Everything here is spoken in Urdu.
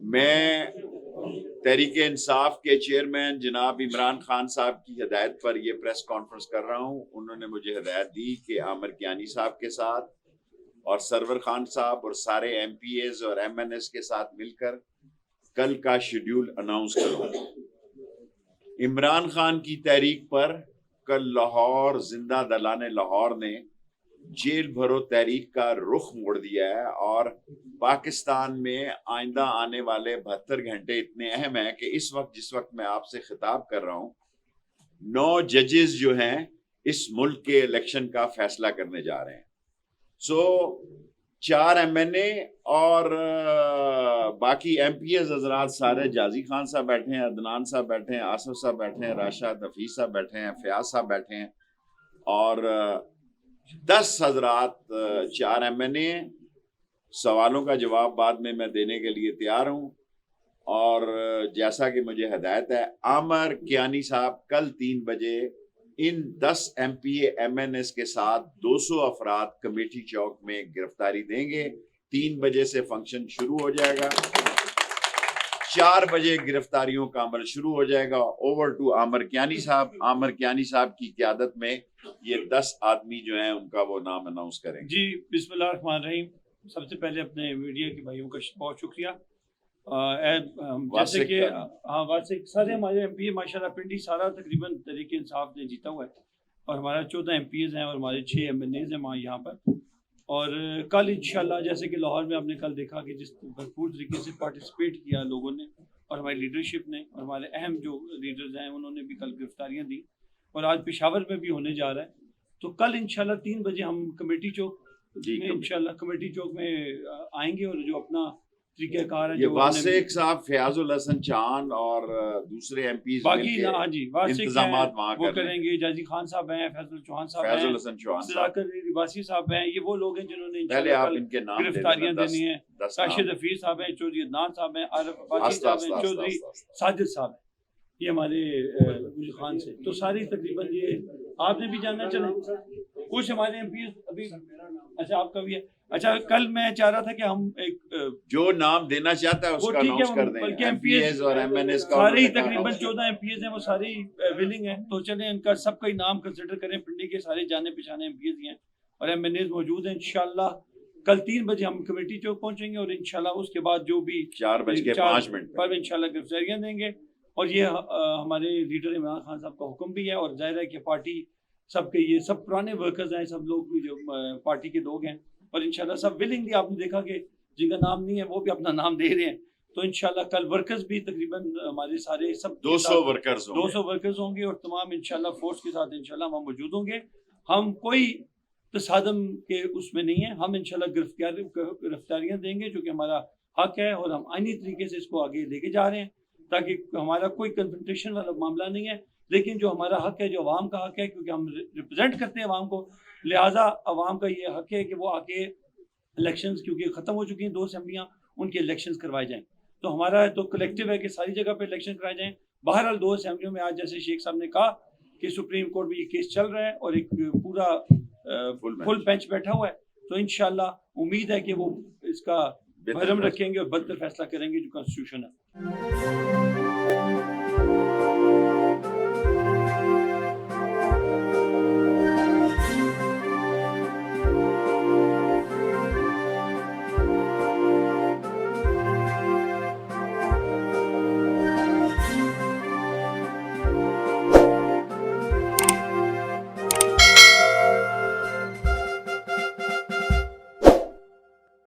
میں تحریک انصاف کے چیئرمین جناب عمران خان صاحب کی ہدایت پر یہ پریس کانفرنس کر رہا ہوں. انہوں نے مجھے ہدایت دی کہ عامر کیانی صاحب کے ساتھ اور سرور خان صاحب اور سارے ایم پی ایز اور ایم این ایس کے ساتھ مل کر کل کا شیڈیول اناؤنس کروں. عمران خان کی تحریک پر کل لاہور زندہ دلان لاہور نے جیل بھرو تحریک کا رخ موڑ دیا ہے اور پاکستان میں آئندہ آنے والے 72 گھنٹے اتنے اہم ہیں کہ اس وقت جس وقت میں آپ سے خطاب کر رہا ہوں 9 ججز جو ہیں اس ملک کے الیکشن کا فیصلہ کرنے جا رہے ہیں. سو 4 ایم این اے اور باقی ایم پی ایز حضرات سارے، جازی خان صاحب بیٹھے ہیں، عدنان صاحب بیٹھے ہیں، آصف صاحب بیٹھے ہیں، راشد حفیظ صاحب بیٹھے ہیں، فیاض صاحب بیٹھے ہیں اور 10 حضرات 4 ایم این اے. سوالوں کا جواب بعد میں دینے کے لیے تیار ہوں. اور جیسا کہ مجھے ہدایت ہے عامر کیانی صاحب کل 3 بجے ان 10 M P A M N S کے ساتھ 200 افراد کمیٹی چوک میں گرفتاری دیں گے. 3 بجے سے فنکشن شروع ہو جائے گا، 4 بجے گرفتاریوں کا عمل شروع ہو جائے گا. اوور ٹو عامر کیانی صاحب. عامر کیانی صاحب کی قیادت میں یہ 10 آدمی جو ہیں ان کا وہ نام اناؤنس کریں گے. جی بسم اللہ الرحمن الرحیم. سب سے پہلے اپنے میڈیا کے بھائیوں کا بہت شکریہ. جیسے کہ واسق سارے ہمارے ایم پی اے ماشاء اللہ پنڈی سارا تقریباً تحریک انصاف نے جیتا ہوا ہے اور ہمارا 14 ایم پی ایز ہیں اور ہمارے 6 ایم این ایز ہیں وہاں یہاں پر. اور کل انشاءاللہ جیسے کہ لاہور میں آپ نے کل دیکھا کہ جس بھرپور طریقے سے پارٹیسپیٹ کیا لوگوں نے اور ہماری لیڈرشپ نے اور ہمارے اہم جو لیڈرز ہیں انہوں نے بھی کل گرفتاریاں دی اور آج پشاور میں بھی ہونے جا رہا ہے. تو کل انشاءاللہ 3 بجے ہم کمیٹی چوک میں انشاءاللہ کمیٹی چوک میں آئیں گے اور جو اپنا طریقہ کار ہے یہ واسق صاحب، فیاض الحسن چاند اور دوسرے ایم پیز باقی انتظامات وہاں وہ کریں گے. جازی خان صاحب ہیں، فیضل چوہان صاحب ہیں، الحسن چوہان صداقت عباسی صاحب ہیں. یہ وہ لوگ ہیں جنہوں نے پہلے آپ ان کے نام گرفتاریاں دینی ہیں. راشد حفیظ صاحب ہیں، چودھری عدنان صاحب ہیں، عارف عباسی صاحب ہیں، چودھری ساجد صاحب ہیں. یہ ہمارے خان سے تو ساری تقریباً یہ آپ نے بھی جاننا چلیں کچھ ہمارے ایم پی ابھی. اچھا آپ کا بھی ہے. اچھا کل میں چاہ رہا تھا کہ ہم ایک جو نام دینا چاہتا ہے اس کا اناؤنس کر دیں. بلکہ ایم پی ایز اور ایم این ایس کا سارے ہی تقریباً 14 ایم پی ایز ہیں، وہ سارے ولنگ ہیں. تو چلیں ان کا سب کا ہی نام کنسیڈر کریں. پنڈی کے سارے جانے پہچانے ایم پی ایز ہیں اور ایم این ایز موجود ہیں. انشاءاللہ کل 3 بجے ہم کمیٹی چوک پہنچیں گے اور انشاءاللہ اس کے بعد جو بھی 4:05 پر انشاءاللہ گرفتاریاں دیں گے. اور یہ ہمارے لیڈر عمران خان صاحب کا حکم بھی ہے اور ظاہر ہے کہ پارٹی سب کے یہ سب پرانے ورکرز ہیں، سب لوگ بھی جو پارٹی کے لوگ ہیں اور انشاءاللہ سب ولنگلی آپ نے دیکھا کہ جن کا نام نہیں ہے وہ بھی اپنا نام دے رہے ہیں. تو انشاءاللہ کل ورکرز بھی تقریباً ہمارے سارے سب 200 ورکرز ہوں گے اور تمام انشاءاللہ فورس کے ساتھ انشاءاللہ ہم موجود ہوں گے. ہم کوئی تصادم کے اس میں نہیں ہیں. ہم انشاءاللہ گرفتاریاں دیں گے جو کہ ہمارا حق ہے اور ہم آئینی طریقے سے اس کو آگے لے کے جا رہے ہیں تاکہ ہمارا کوئی کنفرنٹیشن والا معاملہ نہیں ہے لیکن جو ہمارا حق ہے، جو عوام کا حق ہے، کیونکہ ہم ریپرزینٹ کرتے ہیں عوام کو، لہٰذا عوام کا یہ حق ہے کہ وہ آ کے الیکشنز کیونکہ ختم ہو چکی ہیں 2 اسمبلیاں، ان کے الیکشنز کروائے جائیں. تو ہمارا تو کلیکٹیو ہے کہ ساری جگہ پہ الیکشن کرائے جائیں. بہرحال 2 اسمبلیوں میں آج جیسے شیخ صاحب نے کہا کہ سپریم کورٹ میں یہ کیس چل رہا ہے اور ایک پورا فل بینچ بیٹھا ہوا ہے. تو انشاءاللہ امید ہے کہ وہ اس کا بھرم رکھیں گے اور بدتر فیصلہ کریں گے جو کانسٹیٹیوشن ہے.